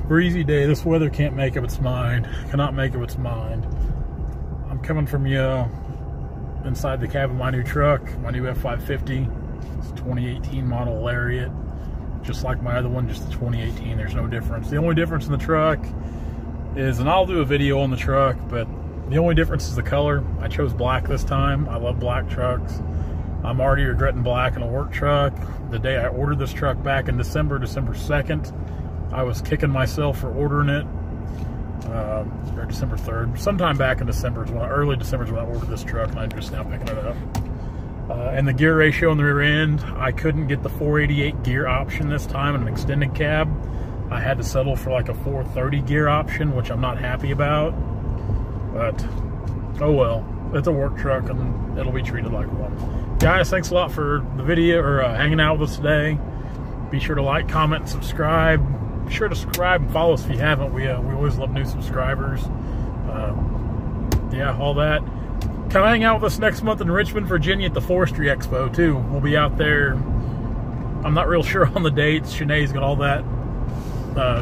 breezy day. This weather can't make up its mind. Cannot make up its mind. I'm coming from you inside the cab of my new truck, my new F550. It's a 2018 model Lariat. Just like my other one, just the 2018. There's no difference. The only difference in the truck is, and I'll do a video on the truck, but the only difference is the color. I chose black this time. I love black trucks. I'm already regretting black in a work truck. The day I ordered this truck back in December 2nd, I was kicking myself for ordering it. Or December 3rd. Sometime back in December, early December is when I ordered this truck, and I'm just now picking it up. And the gear ratio on the rear end, I couldn't get the 488 gear option this time in an extended cab. I had to settle for like a 430 gear option, which I'm not happy about. But, oh well. It's a work truck, and it'll be treated like one. Guys, thanks a lot for the video, or hanging out with us today. Be sure to like, comment, and subscribe. Be sure to subscribe and follow us if you haven't. We always love new subscribers. Yeah, all that. Come hang out with us next month in Richmond, Virginia at the Forestry Expo, too. We'll be out there. I'm not real sure on the dates. Shanae's got all that.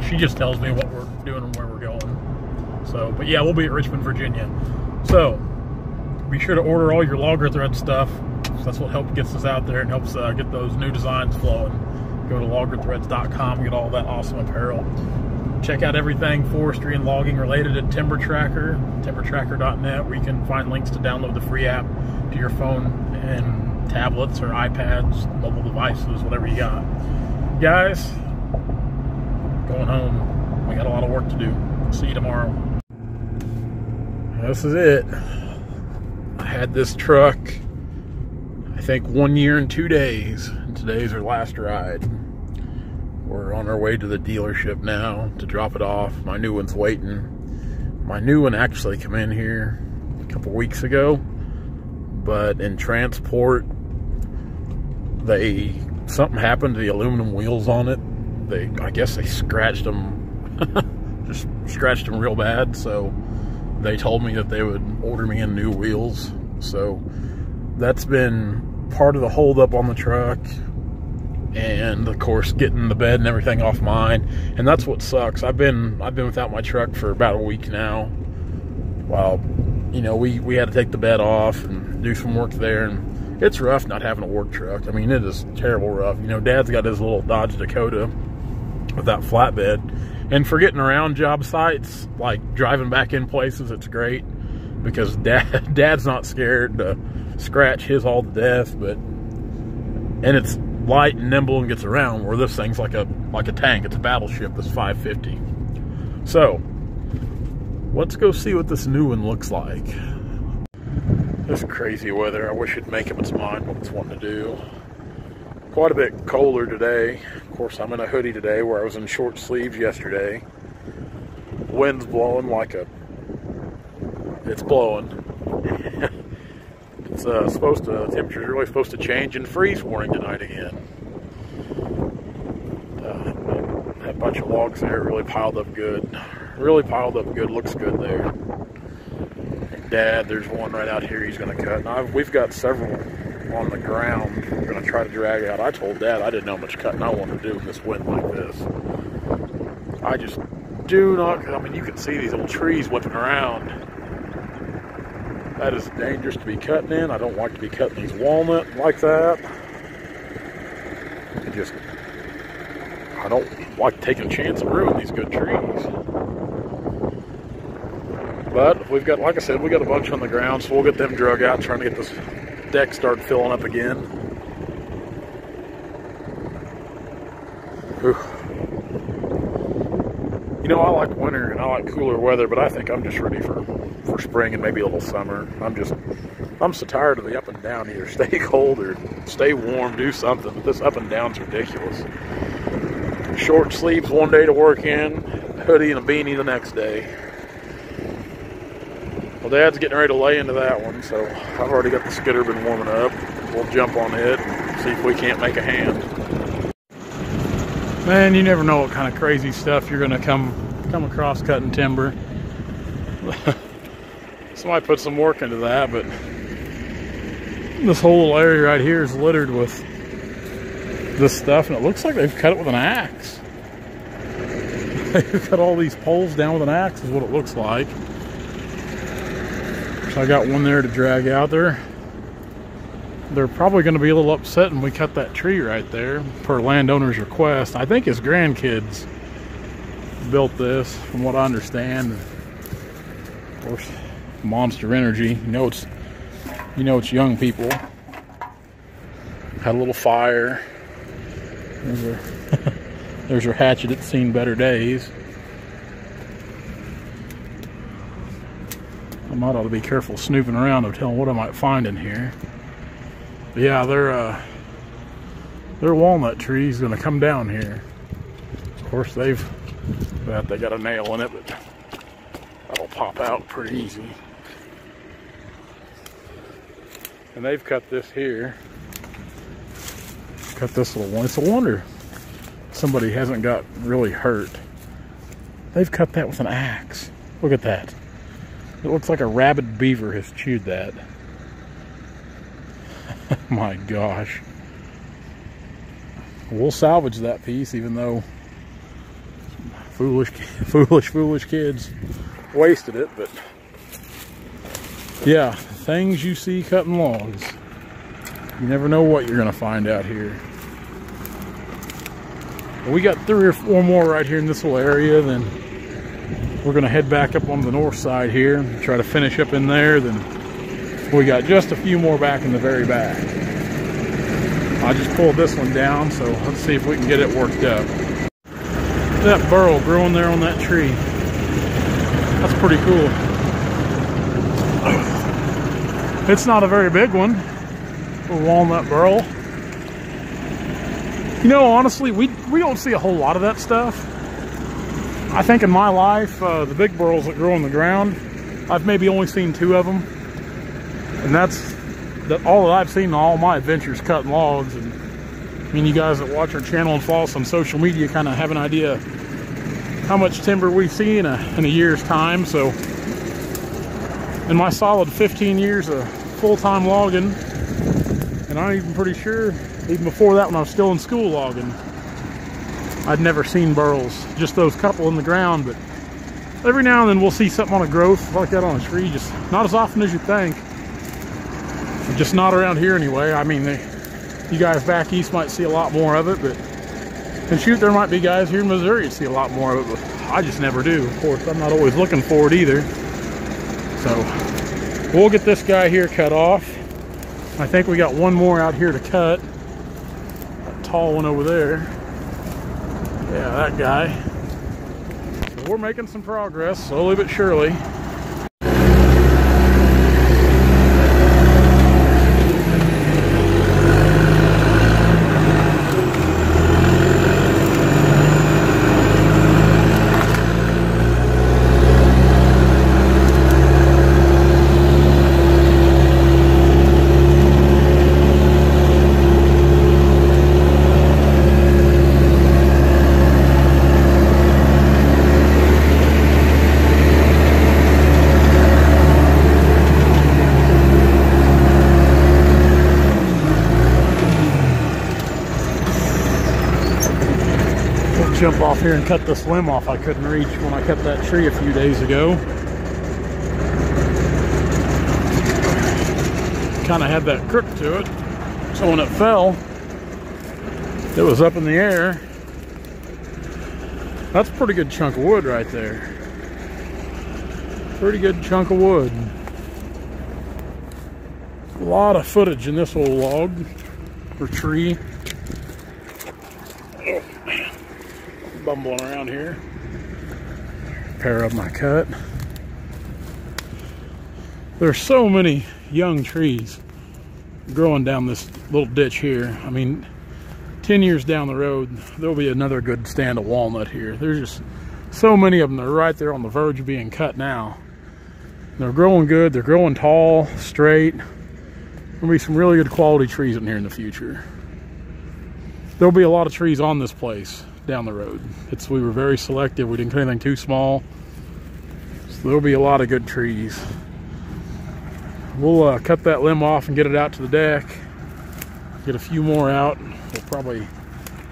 She just tells me what we're doing and where we're going. So, but yeah, we'll be at Richmond, Virginia. So, be sure to order all your logger thread stuff. That's what gets us out there and helps get those new designs flowing. Go to loggerthreads.com, get all that awesome apparel. Check out everything forestry and logging related at Timber Tracker, timbertracker.net, where you can find links to download the free app to your phone and tablets or iPads, mobile devices, whatever you got. Guys, going home. We got a lot of work to do. See you tomorrow. This is it. I had this truck, I think, 1 year and 2 days. And today's our last ride. We're on our way to the dealership now to drop it off. My new one's waiting. My new one actually came in here a couple weeks ago, but in transport, something happened to the aluminum wheels on it. I guess they scratched them, just scratched them real bad. So they told me that they would order me in new wheels. So that's been part of the holdup on the truck. And of course, getting the bed and everything off mine, and that's what sucks. I've been without my truck for about a week now. Well, you know, we had to take the bed off and do some work there, and it's rough not having a work truck. I mean, it is terrible rough. You know, Dad's got his little Dodge Dakota with that flatbed, and for getting around job sites, like driving back in places, it's great because Dad's not scared to scratch his all to death, and it's light and nimble and gets around, where this thing's like a tank. It's a battleship, this 550. So let's go see what this new one looks like. This crazy weather, I wish it'd make up its mind what it's wanting to do. Quite a bit colder today. Of course, I'm in a hoodie today where I was in short sleeves yesterday. Wind's blowing it's blowing. It's the temperature's really supposed to change and freeze warning tonight again. That bunch of logs there really piled up good. Looks good there. Dad, there's one right out here he's going to cut. Now, we've got several on the ground we're going to try to drag out. I told Dad I didn't know how much cutting I wanted to do in this wind like this. I just do not, I mean, you can see these old trees whipping around. That is dangerous to be cutting in. I don't like to be cutting these walnut like that. I don't like taking a chance of ruining these good trees. But we've got, like I said, we got a bunch on the ground, so we'll get them drug out, trying to get this deck started filling up again. Whew. You know, I like winter and I like cooler weather, but I think I'm just ready for spring and maybe a little summer. I'm so tired of the up and down. Either stay cold or stay warm, do something. But this up and down's ridiculous. Short sleeves one day to work in, hoodie and a beanie the next day. Well, Dad's getting ready to lay into that one, so I've already got the skidder been warming up. We'll jump on it and see if we can't make a hand. Man, you never know what kind of crazy stuff you're gonna come across cutting timber. Somebody put some work into that, but this whole little area right here is littered with this stuff, and it looks like they've cut it with an axe. They've got all these poles down with an axe is what it looks like. So I got one there to drag out there. They're probably going to be a little upset when we cut that tree right there per landowner's request. I think his grandkids built this, from what I understand. Of course, Monster Energy. You know it's young people. Had a little fire. There's her hatchet. It's seen better days. I might ought to be careful snooping around of telling what I might find in here. But yeah, their walnut tree is going to come down here. Of course, they got a nail in it, but that'll pop out pretty easy. And they've cut this here. Cut this little one. It's a wonder somebody hasn't got really hurt. They've cut that with an axe. Look at that. It looks like a rabid beaver has chewed that. My gosh. We'll salvage that piece, even though foolish kids wasted it. But yeah, things you see cutting logs. You never know what you're going to find out here. We got 3 or 4 more right here in this little area. Then we're going to head back up on the north side here and try to finish up in there. Then we got just a few more back in the very back. I just pulled this one down, so let's see if we can get it worked up. That burl growing there on that tree. That's pretty cool. It's not a very big one. A walnut burl. You know, honestly, we don't see a whole lot of that stuff. I think in my life, the big burls that grow on the ground, I've maybe only seen 2 of them. And that's all that I've seen in all my adventures cutting logs. And I mean, you guys that watch our channel and follow us on social media kind of have an idea how much timber we see in a year's time. So in my solid 15 years of full-time logging, and I'm even pretty sure even before that when I was still in school logging, I'd never seen burls, just those couple in the ground. But every now and then we'll see something on a growth like that on a tree, just not as often as you think. Just not around here anyway. I mean, you guys back east might see a lot more of it, but and shoot, there might be guys here in Missouri that see a lot more of it, but I just never do. Of course, I'm not always looking for it either. So we'll get this guy here cut off. I think we got one more out here to cut. That tall one over there. Yeah, that guy. So we're making some progress, slowly but surely. Jump off here and cut this limb off I couldn't reach when I cut that tree a few days ago. Kind of had that crook to it, so when it fell, it was up in the air. That's a pretty good chunk of wood right there. Pretty good chunk of wood. A lot of footage in this old log or tree. Bumbling around here. Pair of my cut. There's so many young trees growing down this little ditch here. I mean, 10 years down the road, there'll be another good stand of walnut here. There's just so many of them that are right there on the verge of being cut now. They're growing good. They're growing tall, straight. There'll be some really good quality trees in here in the future. There'll be a lot of trees on this place down the road. We were very selective. We didn't cut anything too small. So there'll be a lot of good trees. We'll cut that limb off and get it out to the deck. Get a few more out. We'll probably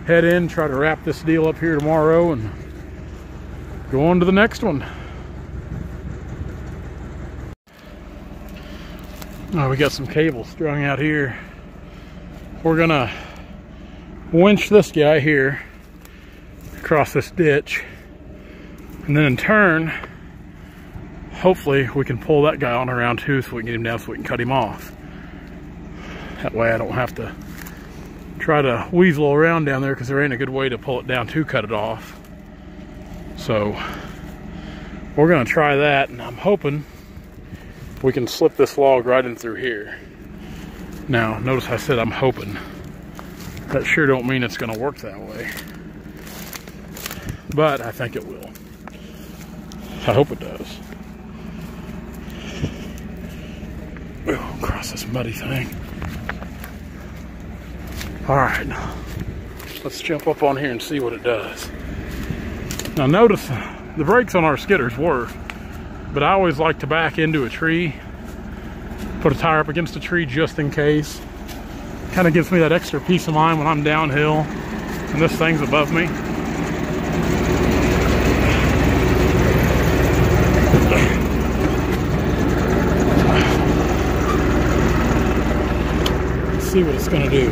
head in, try to wrap this deal up here tomorrow and go on to the next one. Oh, we got some cable strung out here. We're gonna winch this guy here across this ditch, and then in turn, hopefully we can pull that guy on around too, so we can get him down so we can cut him off. That way I don't have to try to weasel around down there, because there ain't a good way to pull it down to cut it off. So we're gonna try that, and I'm hoping we can slip this log right in through here. Now, notice I said I'm hoping. That sure don't mean it's gonna work that way, but I think it will. I hope it does. Oh, across this muddy thing. All right, let's jump up on here and see what it does. Now notice the brakes on our skidders work, but I always like to back into a tree, put a tire up against a tree just in case. Kind of gives me that extra peace of mind when I'm downhill and this thing's above me. Let's see what it's gonna do.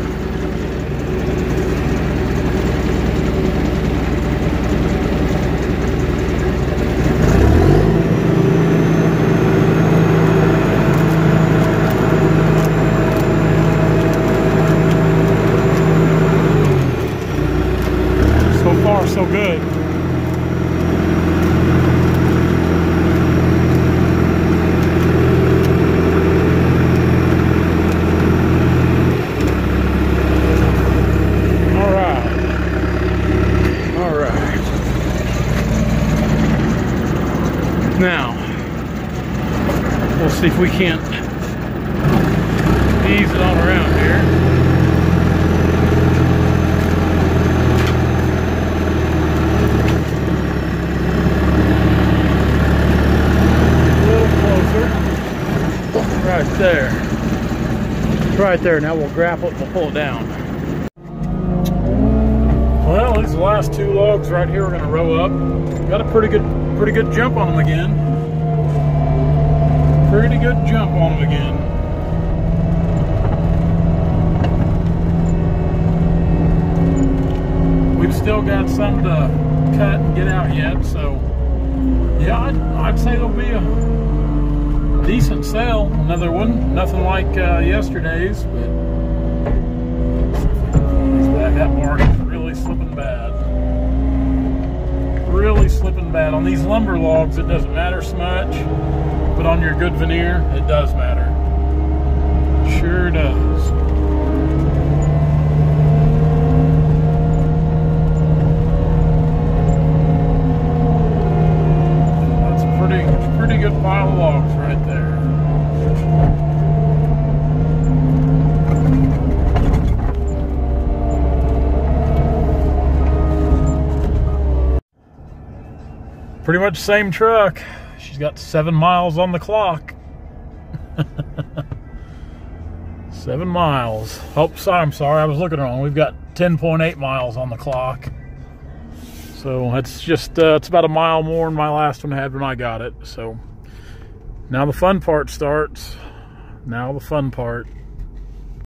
So good. All right. Now, we'll see if we can't ease it on around here. Right there. Now we'll grapple it and we'll pull it down. Well, these are the last two logs right here we're going to row up. Got a pretty good jump on them again. Pretty good jump on them again. We've still got some to cut and get out yet, so yeah, I'd say there'll be a decent sale. Another one, nothing like yesterday's, but that mark is really slipping bad. Really slipping bad. On these lumber logs, it doesn't matter so much, but on your good veneer, it does matter. Sure does. That's a pretty good pile of logs right there. Pretty much same truck. She's got 7 miles on the clock. 7 miles. Oh, I'm sorry, I was looking wrong. We've got 10.8 miles on the clock. So it's just, it's about a mile more than my last one had when I got it. So now the fun part starts. Now the fun part.